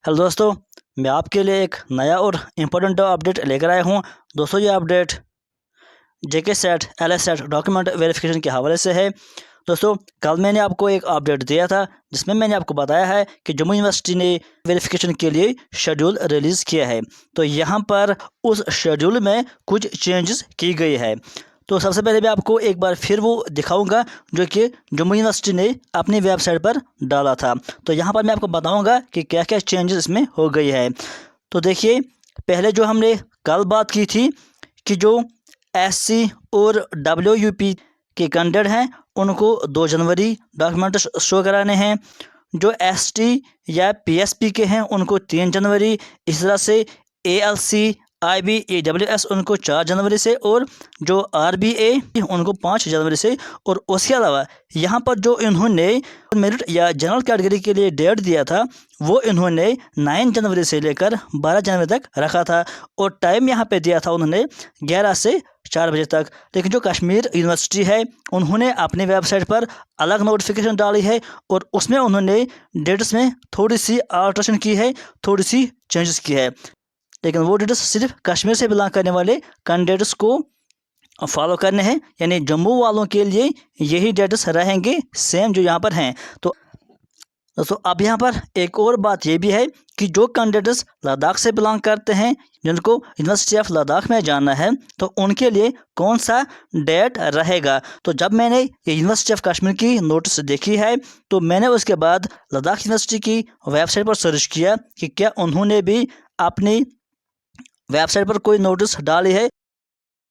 Hello दोस्तों, मैं आपके लिए एक नया और इम्पोर्टेंट अपडेट लेकर आया हूँ। दोस्तों, ये update JK set LS set document verification के हवाले से है। दोस्तों, कल मैंने आपको एक अपडेट दिया था जिसमें मैंने आपको बताया है कि जम्मू यूनिवर्सिटी ने वेरिफिकेशन के लिए शेड्यूल रिलीज़ किया है। तो यहाँ पर उस शेड्यूल में कुछ चेंजेस की गई है। तो सबसे पहले मैं आपको एक बार फिर वो दिखाऊंगा जो कि जम्मू यूनिवर्सिटी ने अपनी वेबसाइट पर डाला था। तो यहाँ पर मैं आपको बताऊंगा कि क्या क्या चेंजेस इसमें हो गई है। तो देखिए, पहले जो हमने कल बात की थी कि जो SC और WUP के कैंडिडेट हैं उनको 2 जनवरी डॉक्यूमेंट शो कराने हैं। जो ST या PSP के हैं उनको 3 जनवरी, इस तरह से ALC IB EWS उनको 4 जनवरी से, और जो RBA उनको 5 जनवरी से। और उसके अलावा यहाँ पर जो इन्होंने मेरिट या जनरल कैटेगरी के लिए डेट दिया था वो इन्होंने 9 जनवरी से लेकर 12 जनवरी तक रखा था, और टाइम यहाँ पे दिया था उन्होंने 11 से 4 बजे तक। लेकिन जो कश्मीर यूनिवर्सिटी है उन्होंने अपनी वेबसाइट पर अलग नोटिफिकेशन डाली है और उसमें उन्होंने डेट्स में थोड़ी सी अल्ट्रेशन की है, थोड़ी सी चेंजेस की है। लेकिन वो डेट्स सिर्फ कश्मीर से बिलोंग करने वाले कैंडिडेट्स को फॉलो करने हैं, यानी जम्मू वालों के लिए यही डेट्स रहेंगे सेम जो यहाँ पर हैं। तो दोस्तों, अब यहाँ पर एक और बात ये भी है कि जो कैंडिडेट्स लद्दाख से बिलोंग करते हैं जिनको यूनिवर्सिटी ऑफ लद्दाख में जाना है तो उनके लिए कौन सा डेट रहेगा। तो जब मैंने ये यूनिवर्सिटी ऑफ कश्मीर की नोटिस देखी है तो मैंने उसके बाद लद्दाख यूनिवर्सिटी की वेबसाइट पर सर्च किया कि क्या उन्होंने भी अपनी वेबसाइट पर कोई नोटिस डाली है।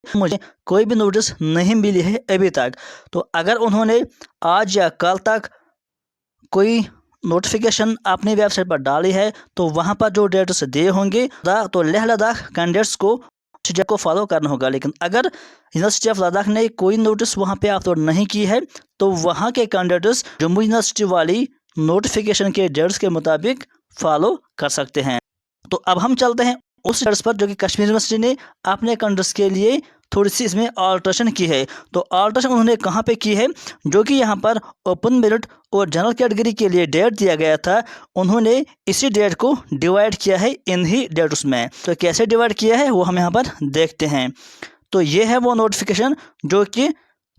मुझे कोई भी नोटिस नहीं मिली है अभी तक। तो अगर उन्होंने आज या कल तक कोई नोटिफिकेशन अपनी वेबसाइट पर डाली है तो वहाँ पर जो डेट्स दिए होंगे तो लेह लद्दाख कैंडिडेट्स को डेट को फॉलो करना होगा। लेकिन अगर यूनिवर्सिटी ऑफ लद्दाख ने कोई नोटिस वहाँ पे अपलोड नहीं की है तो वहाँ के कैंडिडेट्स जम्मू यूनिवर्सिटी वाली नोटिफिकेशन के डेट्स के मुताबिक फॉलो कर सकते हैं। तो अब हम चलते हैं उस डेट्स पर जो कि कश्मीर यूनिवर्सिटी ने अपने कैंडिडेट्स के लिए थोड़ी सी इसमें अल्ट्रेशन की है। तो अल्ट्रेशन उन्होंने कहाँ पे की है, जो कि यहाँ पर ओपन मेरिट और जनरल कैटेगरी के लिए डेट दिया गया था उन्होंने इसी डेट को डिवाइड किया है इन्हीं डेट्स में। तो कैसे डिवाइड किया है वो हम यहाँ पर देखते हैं। तो ये है वो नोटिफिकेशन जो कि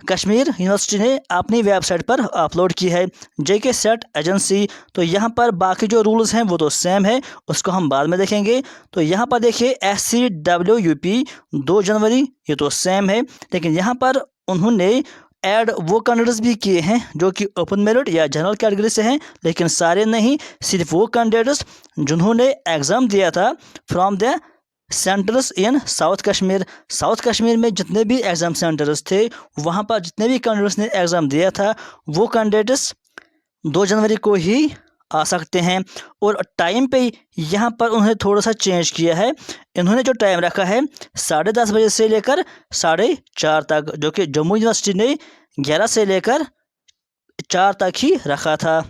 कश्मीर यूनिवर्सिटी ने अपनी वेबसाइट पर अपलोड की है, जेके सेट एजेंसी। तो यहाँ पर बाकी जो रूल्स हैं वो तो सेम है, उसको हम बाद में देखेंगे। तो यहाँ पर देखिए SC WUP 2 जनवरी, ये तो सेम है। लेकिन यहाँ पर उन्होंने ऐड वो कैंडिडेट्स भी किए हैं जो कि ओपन मेरिट या जनरल कैटेगरी से हैं, लेकिन सारे नहीं, सिर्फ वो कैंडिडेट्स जिन्होंने एग्ज़ाम दिया था from the centres in south Kashmir. South Kashmir में जितने भी एग्ज़ाम सेंटर्स थे वहाँ पर जितने भी कैंडिडेट्स ने एग्ज़ाम दिया था वो कैंडिडेट्स 2 जनवरी को ही आ सकते हैं। और टाइम पे यहाँ पर उन्होंने थोड़ा सा चेंज किया है। इन्होंने जो टाइम रखा है 10:30 बजे से लेकर 4:30 तक, जो कि जम्मू यूनिवर्सिटी ने 11 से लेकर 4 तक ही रखा था।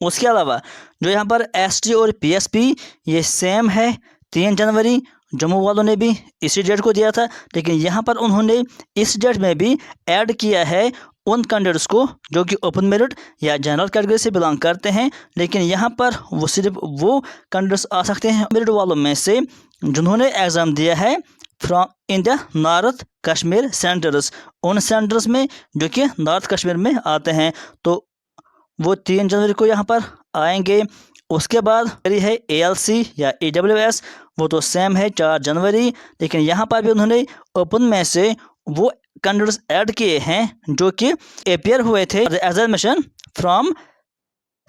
उसके अलावा जो यहाँ पर ST और PSP ये सेम है, 3 जनवरी जम्मू वालों ने भी इसी डेट को दिया था। लेकिन यहाँ पर उन्होंने इस डेट में भी ऐड किया है उन कैंडिडेट्स को जो कि ओपन मेरिट या जनरल कैटेगरी से बिलोंग करते हैं। लेकिन यहाँ पर वो सिर्फ वो कैंडिडेट्स आ सकते हैं मेरिट वालों में से जिन्होंने एग्ज़ाम दिया है from in the north Kashmir centres, उन सेंटर्स में जो कि नॉर्थ कश्मीर में आते हैं। तो वो 3 जनवरी को यहाँ पर आएंगे। उसके बाद है ALC या EWS, वो तो सेम है 4 जनवरी। लेकिन यहाँ पर भी उन्होंने ओपन में से वो कैंडिडेट्स ऐड किए हैं जो कि अपेयर हुए थे एग्जामिनेशन फ्रॉम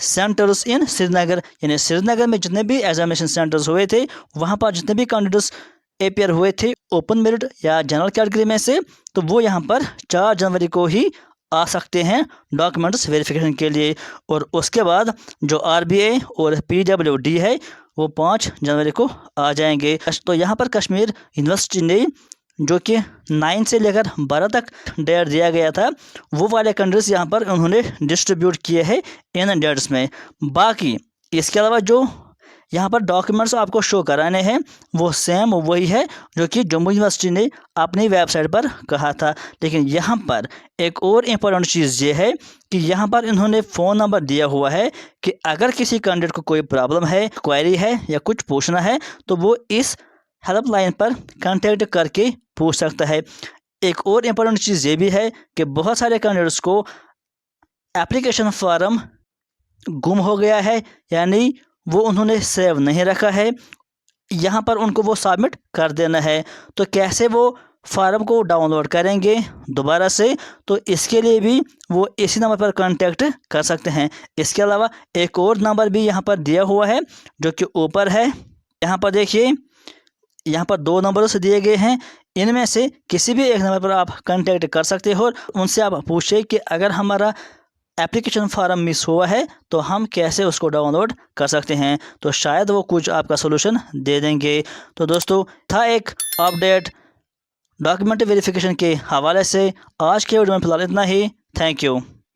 सेंटर्स इन श्रीनगर, यानी श्रीनगर में जितने भी एग्जामिनेशन सेंटर्स हुए थे वहाँ पर जितने भी कैंडिडेट्स अपेयर हुए थे ओपन मेरिट या जनरल कैटेगरी में से, तो वो यहाँ पर 4 जनवरी को ही आ सकते हैं डॉक्यूमेंट्स वेरिफिकेशन के लिए। और उसके बाद जो RBA और PWD है वो 5 जनवरी को आ जाएंगे। तो यहाँ पर कश्मीर यूनिवर्सिटी ने जो कि 9 से लेकर 12 तक डेट दिया गया था वो वाले कैंडिडेट्स यहाँ पर उन्होंने डिस्ट्रीब्यूट किए हैं इन डेट्स में। बाकी इसके अलावा जो यहाँ पर डॉक्यूमेंट्स आपको शो कराने हैं वो सेम वही है जो कि जम्मू यूनिवर्सिटी ने अपनी वेबसाइट पर कहा था। लेकिन यहाँ पर एक और इम्पोर्टेंट चीज़ ये है कि यहाँ पर इन्होंने फ़ोन नंबर दिया हुआ है कि अगर किसी कैंडिडेट को कोई प्रॉब्लम है, क्वेरी है या कुछ पूछना है तो वो इस हेल्पलाइन पर कांटेक्ट करके पूछ सकता है। एक और इम्पोर्टेंट चीज़ ये भी है कि बहुत सारे कैंडिडेट्स को एप्लीकेशन फॉर्म गुम हो गया है, यानी वो उन्होंने सेव नहीं रखा है, यहाँ पर उनको वो सबमिट कर देना है। तो कैसे वो फार्म को डाउनलोड करेंगे दोबारा से, तो इसके लिए भी वो इसी नंबर पर कांटेक्ट कर सकते हैं। इसके अलावा एक और नंबर भी यहाँ पर दिया हुआ है जो कि ऊपर है। यहाँ पर देखिए, यहाँ पर 2 नंबरों से दिए गए हैं, इनमें से किसी भी एक नंबर पर आप कांटेक्ट कर सकते हो और उनसे आप पूछिए कि अगर हमारा एप्लीकेशन फॉर्म मिस हुआ है तो हम कैसे उसको डाउनलोड कर सकते हैं, तो शायद वो कुछ आपका सोल्यूशन दे देंगे। तो दोस्तों, था एक अपडेट डॉक्यूमेंट वेरिफिकेशन के हवाले से। आज के वीडियो में फिलहाल इतना ही। Thank you.